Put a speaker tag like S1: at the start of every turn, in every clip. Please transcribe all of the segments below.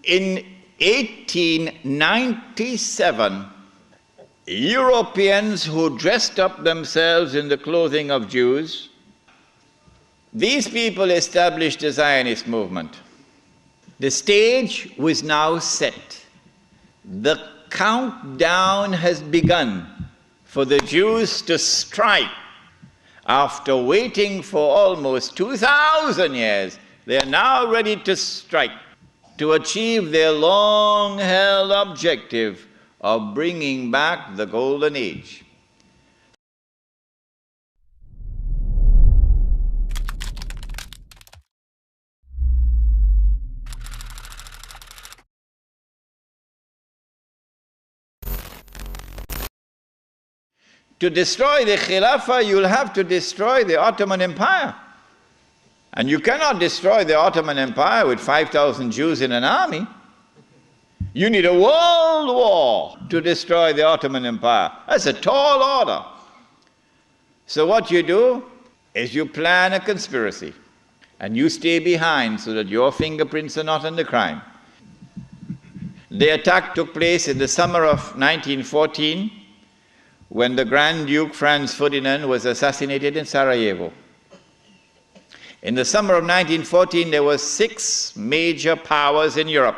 S1: In 1897, Europeans who dressed up themselves in the clothing of Jews, these people established the Zionist movement. The stage was now set. The countdown has begun for the Jews to strike. After waiting for almost 2,000 years, they are now ready to strike to achieve their long-held objective of bringing back the Golden Age. To destroy the Khilafah, you'll have to destroy the Ottoman Empire. And you cannot destroy the Ottoman Empire with 5,000 Jews in an army. You need a world war to destroy the Ottoman Empire. That's a tall order. So what you do is you plan a conspiracy and you stay behind so that your fingerprints are not on the crime. The attack took place in the summer of 1914 when the Grand Duke Franz Ferdinand was assassinated in Sarajevo. In the summer of 1914, there were 6 major powers in Europe.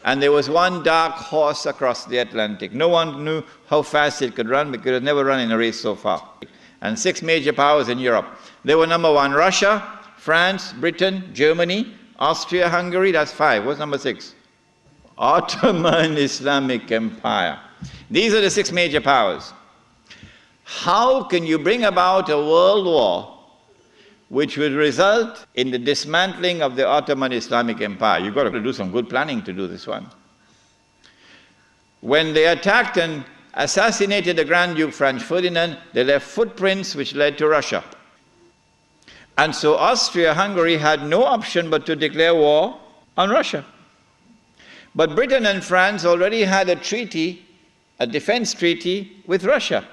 S1: And there was one dark horse across the Atlantic. No one knew how fast it could run because it had never run in a race so far. And 6 major powers in Europe. They were number 1, Russia, France, Britain, Germany, Austria, Hungary. That's 5. What's number 6? Ottoman Islamic Empire. These are the 6 major powers. How can you bring about a world war which would result in the dismantling of the Ottoman Islamic Empire? You've got to do some good planning to do this one. When they attacked and assassinated the Grand Duke Franz Ferdinand, they left footprints which led to Russia. And so Austria-Hungary had no option but to declare war on Russia. But Britain and France already had a treaty, a defense treaty with Russia.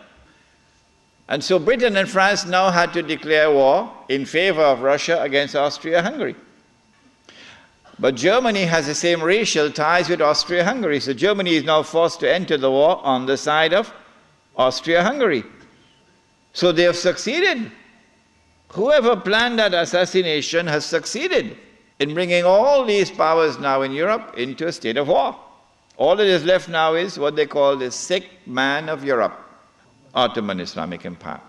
S1: And so Britain and France now had to declare war in favor of Russia against Austria-Hungary. But Germany has the same racial ties with Austria-Hungary, so Germany is now forced to enter the war on the side of Austria-Hungary. So they have succeeded. Whoever planned that assassination has succeeded in bringing all these powers now in Europe into a state of war. All that is left now is what they call the sick man of Europe. Ottoman Islamic Empire.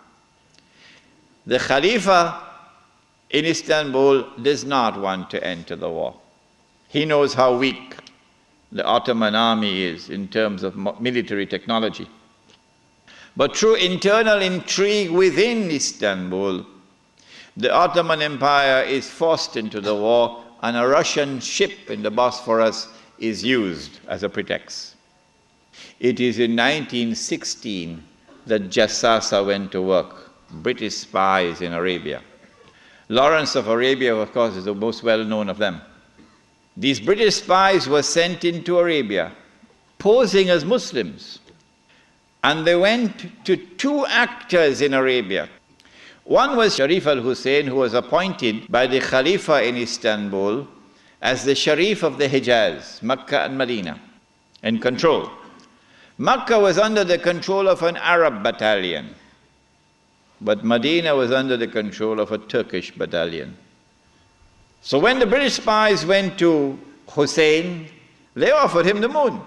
S1: The Khalifa in Istanbul does not want to enter the war. He knows how weak the Ottoman army is in terms of military technology. But through internal intrigue within Istanbul, the Ottoman Empire is forced into the war and a Russian ship in the Bosphorus is used as a pretext. It is in 1916 that Jassasa went to work, British spies in Arabia. Lawrence of Arabia, of course, is the most well-known of them. These British spies were sent into Arabia, posing as Muslims. And they went to 2 actors in Arabia. One was Sharif al-Hussain, who was appointed by the Khalifa in Istanbul as the Sharif of the Hijaz, Mecca and Medina, in control. Mecca was under the control of an Arab battalion, but Medina was under the control of a Turkish battalion. So when the British spies went to Hussein, they offered him the moon.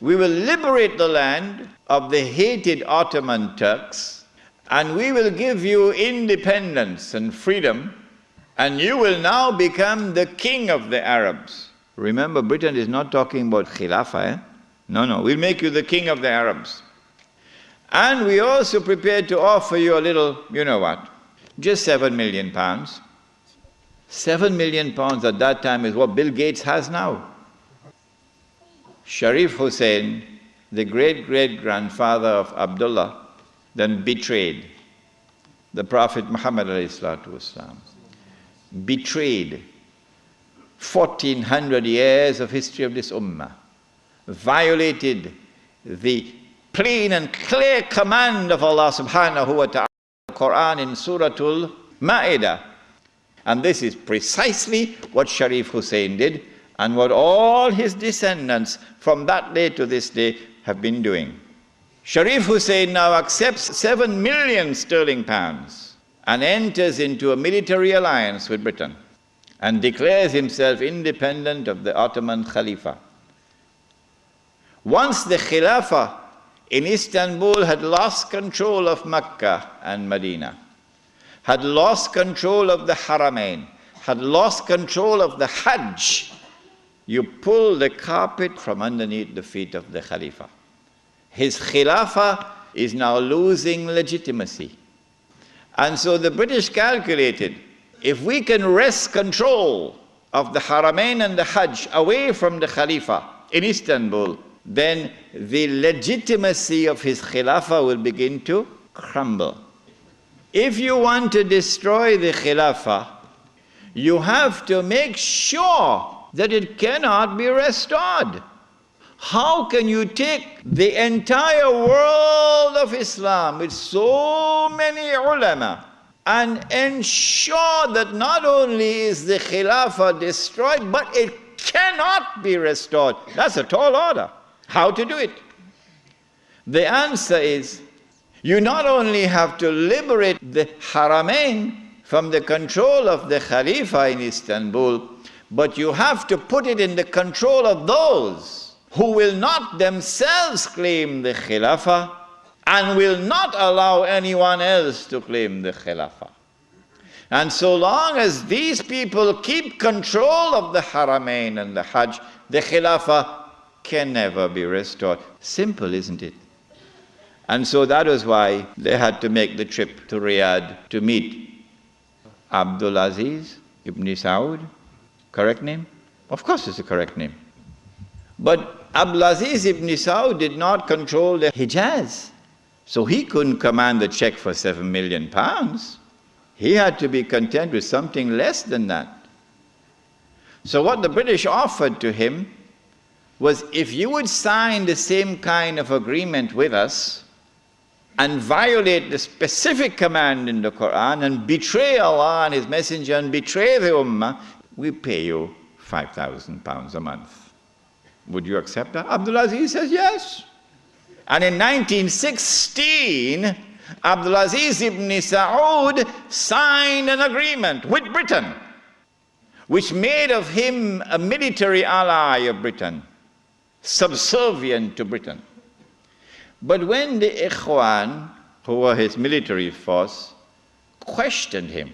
S1: We will liberate the land of the hated Ottoman Turks, and we will give you independence and freedom, and you will now become the king of the Arabs. Remember, Britain is not talking about Khilafah, eh? No, we'll make you the king of the Arabs. And we also prepared to offer you a little, you know what, just £7 million. £7 million at that time is what Bill Gates has now. Sharif Hussain, the great-great-grandfather of Abdullah, then betrayed the Prophet Muhammad ﷺ. Betrayed 1400 years of history of this ummah. Violated the plain and clear command of Allah subhanahu wa ta'ala, the Quran in Suratul Ma'idah. And this is precisely what Sharif Hussain did, and what all his descendants from that day to this day have been doing. Sharif Hussain now accepts 7 million sterling pounds and enters into a military alliance with Britain and declares himself independent of the Ottoman Khalifa. Once the Khilafah in Istanbul had lost control of Mecca and Medina, had lost control of the Haramain, had lost control of the Hajj, you pull the carpet from underneath the feet of the Khalifa. His Khilafah is now losing legitimacy. And so the British calculated, if we can wrest control of the Haramain and the Hajj away from the Khalifa in Istanbul, then the legitimacy of his Khilafah will begin to crumble. If you want to destroy the Khilafah, you have to make sure that it cannot be restored. How can you take the entire world of Islam with so many ulama and ensure that not only is the Khilafah destroyed, but it cannot be restored? That's a tall order. How to do it? The answer is, you not only have to liberate the Haramain from the control of the Khalifa in Istanbul, but you have to put it in the control of those who will not themselves claim the Khilafah and will not allow anyone else to claim the Khilafah. And so long as these people keep control of the Haramain and the Hajj, the Khilafah can never be restored. Simple, isn't it? And so that was why they had to make the trip to Riyadh to meet Abdul Aziz ibn Saud. Correct name? Of course it's the correct name. But Abdul Aziz ibn Saud did not control the Hijaz. So he couldn't command the check for 7 million pounds. He had to be content with something less than that. So what the British offered to him was, if you would sign the same kind of agreement with us and violate the specific command in the Quran and betray Allah and His Messenger and betray the Ummah, we pay you £5,000 a month. Would you accept that? Abdul Aziz says yes. And in 1916, Abdul Aziz ibn Saud signed an agreement with Britain, which made of him a military ally of Britain, subservient to Britain. But when the Ikhwan, who were his military force, questioned him,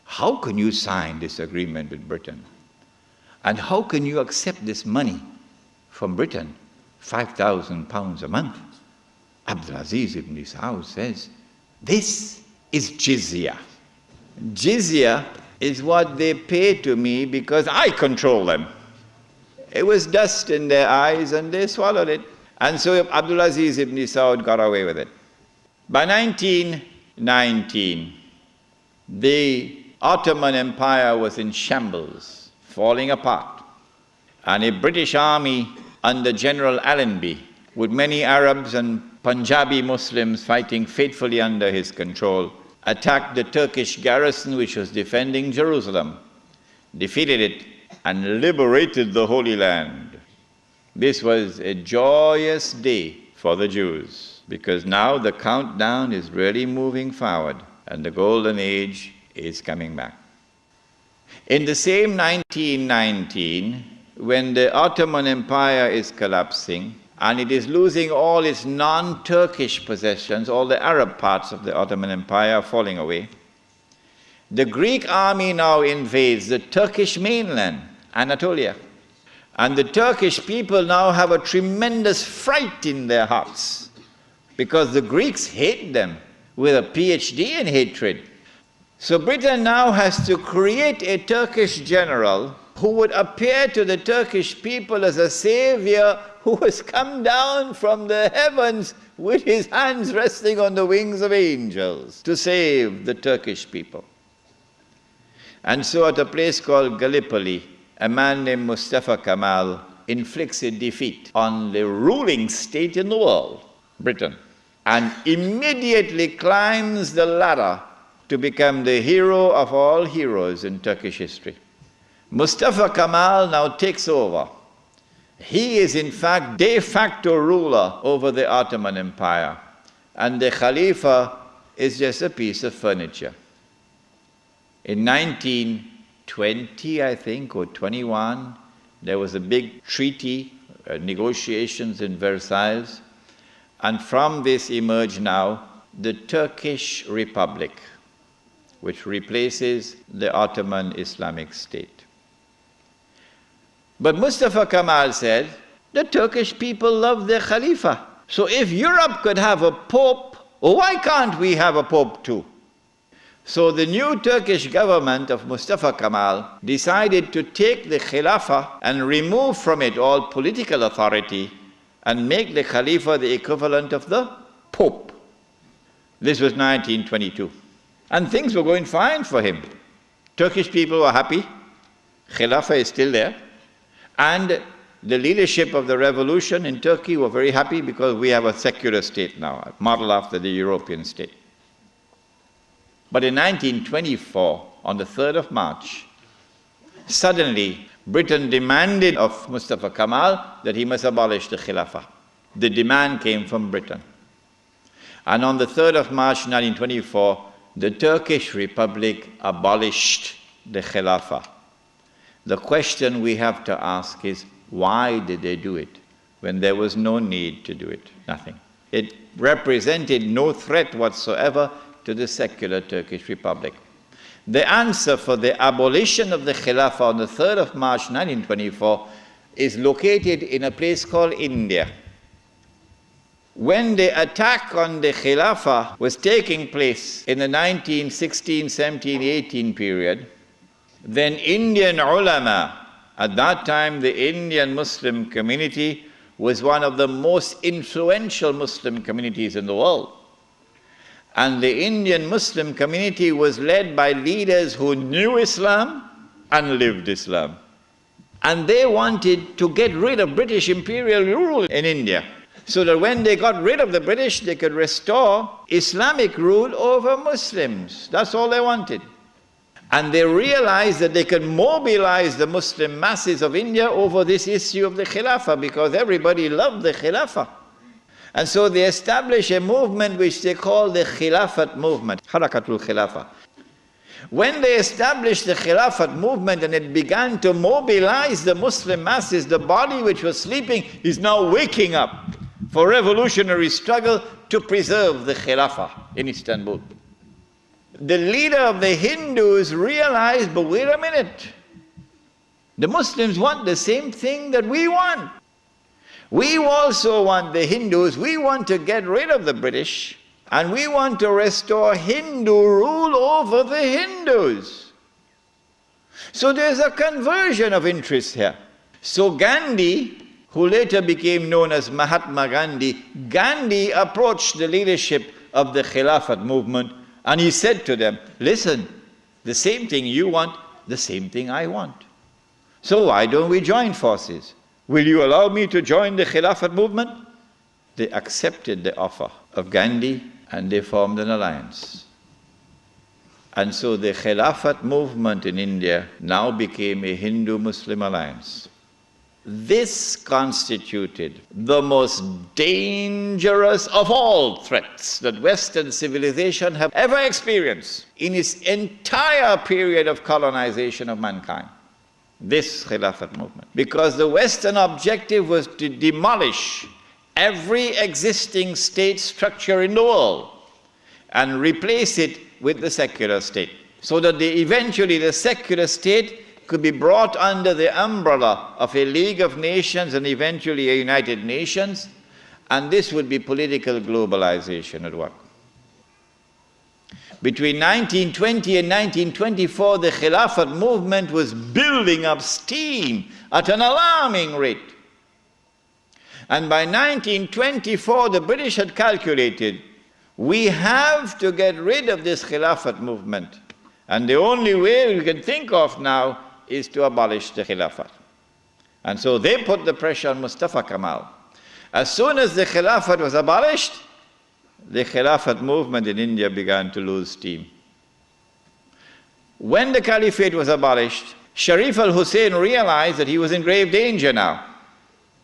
S1: how can you sign this agreement with Britain? And how can you accept this money from Britain, £5,000 a month? Abdul Aziz ibn Saud says, this is jizya. Jizya is what they pay to me because I control them. It was dust in their eyes and they swallowed it. And so Abdul Aziz ibn Saud got away with it. By 1919, the Ottoman Empire was in shambles, falling apart. And a British army under General Allenby, with many Arabs and Punjabi Muslims fighting faithfully under his control, attacked the Turkish garrison which was defending Jerusalem, defeated it, and liberated the Holy Land. This was a joyous day for the Jews, because now the countdown is really moving forward, and the golden age is coming back. In the same 1919, when the Ottoman Empire is collapsing, and it is losing all its non-Turkish possessions, all the Arab parts of the Ottoman Empire are falling away, the Greek army now invades the Turkish mainland, Anatolia. And the Turkish people now have a tremendous fright in their hearts because the Greeks hate them with a PhD in hatred. So Britain now has to create a Turkish general who would appear to the Turkish people as a savior who has come down from the heavens with his hands resting on the wings of angels to save the Turkish people. And so at a place called Gallipoli, a man named Mustafa Kemal inflicts a defeat on the ruling state in the world, Britain, and immediately climbs the ladder to become the hero of all heroes in Turkish history. Mustafa Kemal now takes over. He is in fact de facto ruler over the Ottoman Empire, and the Khalifa is just a piece of furniture. In 1920, I think, or 21, there was a big treaty, negotiations in Versailles, and from this emerged now the Turkish Republic, which replaces the Ottoman Islamic State. But Mustafa Kemal said, the Turkish people love their Khalifa. So if Europe could have a pope, why can't we have a pope too? So the new Turkish government of Mustafa Kemal decided to take the Khilafah and remove from it all political authority and make the Khalifa the equivalent of the pope. This was 1922. And things were going fine for him. Turkish people were happy. Khilafah is still there. And the leadership of the revolution in Turkey were very happy because we have a secular state now, modeled after the European state. But in 1924, on the 3rd of March, suddenly Britain demanded of Mustafa Kemal that he must abolish the Khilafah. The demand came from Britain. And on the 3rd of March 1924, the Turkish Republic abolished the Khilafah. The question we have to ask is, why did they do it when there was no need to do it? Nothing. It represented no threat whatsoever to the secular Turkish Republic. The answer for the abolition of the Khilafah on the 3rd of March 1924 is located in a place called India. When the attack on the Khilafah was taking place in the 1916, 17, 18 period, then Indian ulama, at that time the Indian Muslim community was one of the most influential Muslim communities in the world. And the Indian Muslim community was led by leaders who knew Islam and lived Islam. And they wanted to get rid of British imperial rule in India, so that when they got rid of the British, they could restore Islamic rule over Muslims. That's all they wanted. And they realized that they could mobilize the Muslim masses of India over this issue of the Khilafah, because everybody loved the Khilafah. And so they established a movement which they call the Khilafat movement, Harakatul Khilafah. When they established the Khilafat movement and it began to mobilize the Muslim masses, the body which was sleeping is now waking up for revolutionary struggle to preserve the Khilafah in Istanbul. The leader of the Hindus realized, but wait a minute, the Muslims want the same thing that we want. We also want, the Hindus, we want to get rid of the British, and we want to restore Hindu rule over the Hindus. So there's a conversion of interest here. So Gandhi, who later became known as Mahatma Gandhi, Gandhi approached the leadership of the Khilafat movement, and he said to them, listen, the same thing you want, the same thing I want. So why don't we join forces? Will you allow me to join the Khilafat movement? They accepted the offer of Gandhi and they formed an alliance. And so the Khilafat movement in India now became a Hindu-Muslim alliance. This constituted the most dangerous of all threats that Western civilization have ever experienced in its entire period of colonization of mankind. This Khilafat movement. Because the Western objective was to demolish every existing state structure in the world and replace it with the secular state, so that eventually the secular state could be brought under the umbrella of a League of Nations and eventually a United Nations, and this would be political globalization at work. Between 1920 and 1924, the Khilafat movement was building up steam at an alarming rate. And by 1924, the British had calculated, we have to get rid of this Khilafat movement. And the only way we can think of now is to abolish the Khilafat. And so they put the pressure on Mustafa Kemal. As soon as the Khilafat was abolished, the Khilafat movement in India began to lose steam. When the Caliphate was abolished, Sharif al-Hussain realized that he was in grave danger now.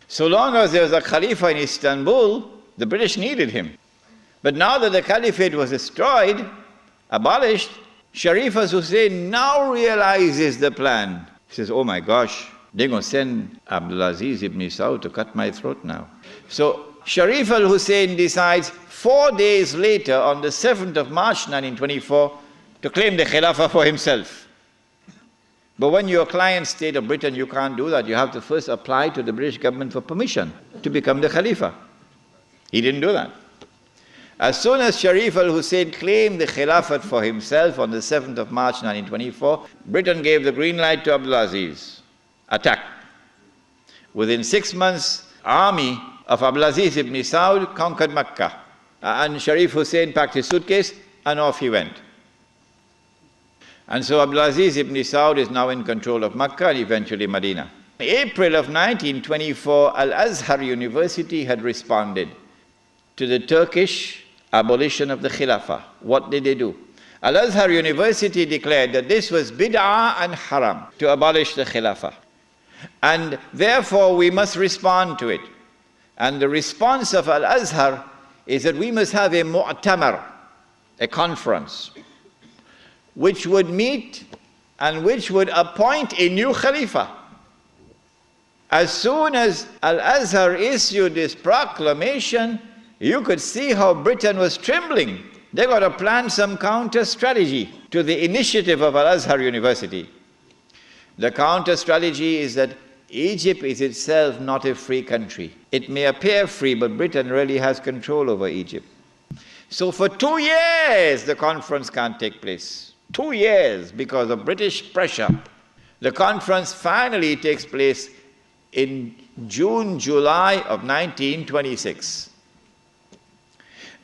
S1: So long as there was a Khalifa in Istanbul, the British needed him. But now that the Caliphate was destroyed, abolished, Sharif al-Hussain now realizes the plan. He says, oh my gosh, they're going to send Abdulaziz ibn Saud to cut my throat now. So Sharif al-Hussain decides 4 days later, on the 7th of March 1924, to claim the Khilafah for himself. But when you're a client state of Britain, you can't do that. You have to first apply to the British government for permission to become the Khalifa. He didn't do that. As soon as Sharif al-Hussain claimed the Khilafat for himself on the 7th of March 1924, Britain gave the green light to Abdulaziz. Attack. Within 6 months, army of Abdulaziz ibn Saud conquered Mecca. And Sharif Hussain packed his suitcase and off he went. And so Abdulaziz ibn Saud is now in control of Mecca and eventually Medina. In April of 1924, Al-Azhar University had responded to the Turkish abolition of the Khilafah. What did they do? Al-Azhar University declared that this was bid'ah and haram to abolish the Khilafah. And therefore we must respond to it. And the response of Al-Azhar is that we must have a mu'tamar, a conference, which would meet and which would appoint a new Khalifa. As soon as Al-Azhar issued this proclamation, you could see how Britain was trembling. They got to plan some counter strategy to the initiative of Al-Azhar University. The counter strategy is that Egypt is itself not a free country. It may appear free, but Britain really has control over Egypt. So for 2 years, the conference can't take place. 2 years because of British pressure. The conference finally takes place in June, July of 1926.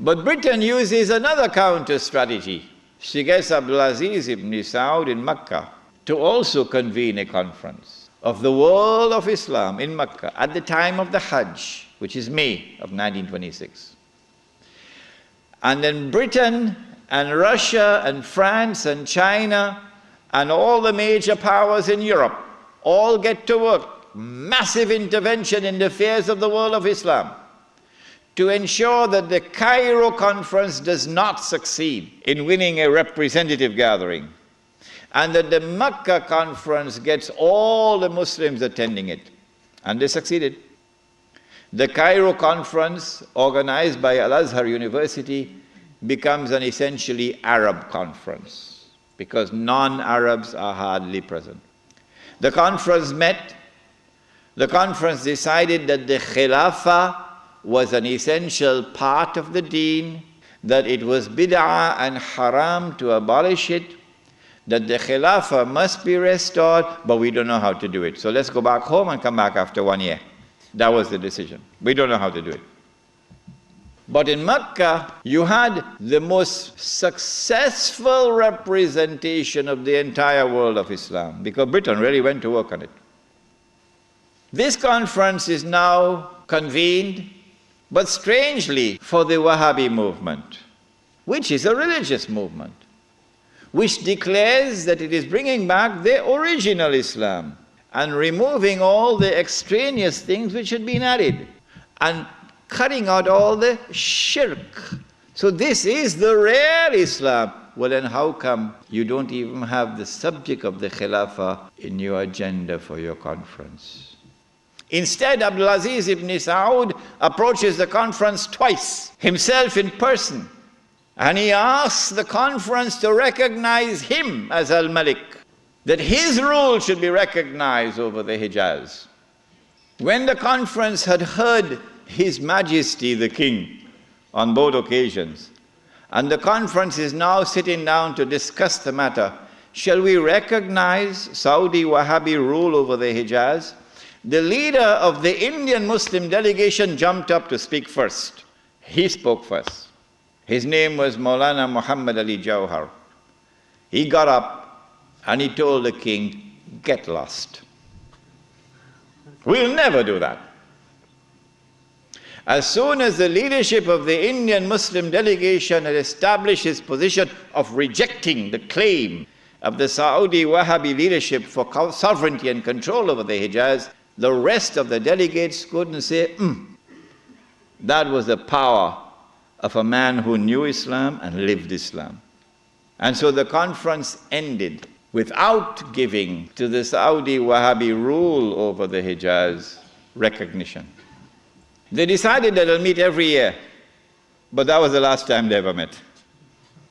S1: But Britain uses another counter strategy. She gets Abdulaziz ibn Saud in Mecca to also convene a conference of the world of Islam in Mecca at the time of the Hajj, which is May of 1926. And then Britain and Russia and France and China and all the major powers in Europe all get to work. Massive intervention in the affairs of the world of Islam to ensure that the Cairo conference does not succeed in winning a representative gathering, and that the Mecca conference gets all the Muslims attending it. And they succeeded. The Cairo conference, organized by Al-Azhar University, becomes an essentially Arab conference because non-Arabs are hardly present. The conference met. The conference decided that the Khilafah was an essential part of the deen, that it was bid'ah and haram to abolish it, that the Khilafah must be restored, but we don't know how to do it. So let's go back home and come back after 1 year. That was the decision. We don't know how to do it. But in Mecca, you had the most successful representation of the entire world of Islam, because Britain really went to work on it. This conference is now convened, but strangely for the Wahhabi movement, which is a religious movement, which declares that it is bringing back the original Islam and removing all the extraneous things which had been added and cutting out all the shirk. So this is the real Islam. Well, then how come you don't even have the subject of the Khilafah in your agenda for your conference? Instead, Abdulaziz ibn Saud approaches the conference twice, himself in person, and he asks the conference to recognize him as Al-Malik, that his rule should be recognized over the Hijaz. When the conference had heard His Majesty the King on both occasions, and the conference is now sitting down to discuss the matter, shall we recognize Saudi Wahhabi rule over the Hijaz? The leader of the Indian Muslim delegation jumped up to speak first. He spoke first. His name was Maulana Muhammad Ali Jawhar. He got up and he told the king, get lost. We'll never do that. As soon as the leadership of the Indian Muslim delegation had established his position of rejecting the claim of the Saudi Wahhabi leadership for sovereignty and control over the Hijaz, the rest of the delegates couldn't say, That was the power of a man who knew Islam and lived Islam. And so the conference ended without giving to the Saudi Wahhabi rule over the Hijaz recognition. They decided that they'll meet every year, but that was the last time they ever met.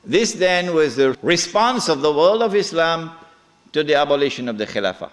S1: This then was the response of the world of Islam to the abolition of the Khilafah.